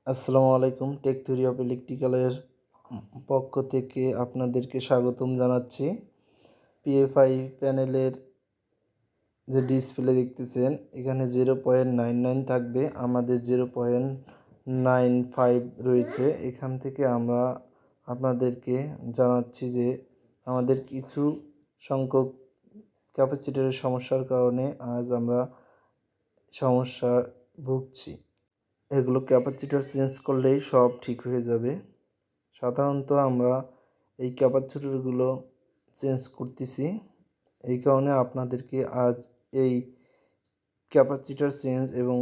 আসসালামু আলাইকুম। Take theory of ইলেকট্রিক্যালের পক্ষ থেকে আপনাদেরকে স্বাগতম জানাচ্ছি। পিএফআই প্যানেলের যে ডিসপ্লে দেখতেছেন এখানে 0.99 থাকবে, আমাদের 0.95 রয়েছে। এখান থেকে আমরা আপনাদেরকে জানাচ্ছি যে আমাদের কিছু সংখ্যক ক্যাপাসিটরের সমস্যার কারণে আজ আমরা সমস্যা ভুগছি। এগুলো ক্যাপাসিটর চেঞ্জ করলেই সব ঠিক হয়ে যাবে। সাধারণত আমরা এই ক্যাপাসিটরগুলো চেঞ্জ করতেছি, এই কারণে আপনাদেরকে আজ এই ক্যাপাসিটর চেঞ্জ এবং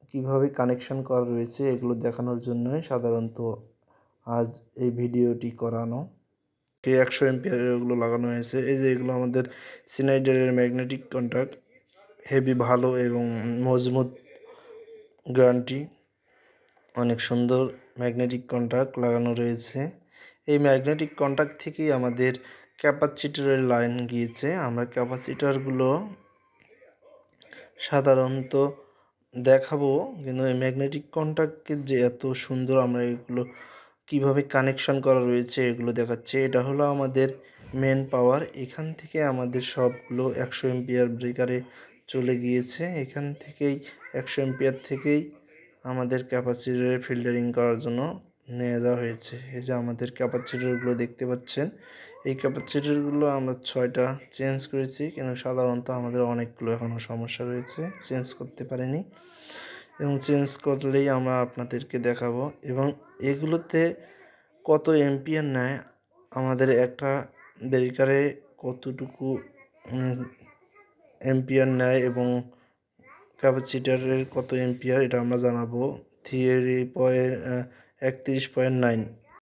কিভাবে কানেকশন করা রয়েছে এগুলো দেখানোর জন্যই সাধারণত আজ এই ভিডিওটি করানো। 100 এম্পিয়ারের এগুলো লাগানো হয়েছে। এই যে এগুলো আমাদের সিনাইডারের ম্যাগনেটিক কন্ট্যাক্ট, হেভি ভালো এবং মজবুত গ্যারান্টি, অনেক সুন্দর ম্যাগনেটিক কন্ট্যাক্ট লাগানো রয়েছে। এই ম্যাগনেটিক কন্ট্যাক্ট থেকেই আমাদের ক্যাপাসিটরের লাইন গিয়েছে। আমরা ক্যাপাসিটরগুলো সাধারণত দেখাবো, কিন্তু এই ম্যাগনেটিক কন্ট্যাক্টকে যে এত সুন্দর আমরা এগুলো কিভাবে কানেকশন করা রয়েছে এগুলো দেখাচ্ছে। এটা হলো আমাদের মেন পাওয়ার। এখান থেকে আমাদের সবগুলো 100 এম্পিয়ার ব্রেকারে চলে গিয়েছে। এখান থেকেই 100 এম্পিয়ার থেকেই আমাদের ক্যাপাসিটরে ফিল্টারিং করার জন্য নিয়ে যাওয়া হয়েছে। এই যে আমাদের ক্যাপাসিটরগুলো দেখতে পাচ্ছেন, এই ক্যাপাসিটরগুলো আমরা 6টা চেঞ্জ করেছি, কিন্তু সাধারণত আমাদের অনেকগুলো এখনও সমস্যা রয়েছে, চেঞ্জ করতে পারিনি এবং চেঞ্জ করলেই আমরা আপনাদেরকে দেখাবো। এবং এগুলোতে কত এম্পিয়ার নেয়, আমাদের একটা ব্রেকারে কতটুকু এম্পিয়ার নেয় এবং ক্যাপাসিটরের কত এম্পিয়ার এটা আমরা জানাবো। থিওরি 31.9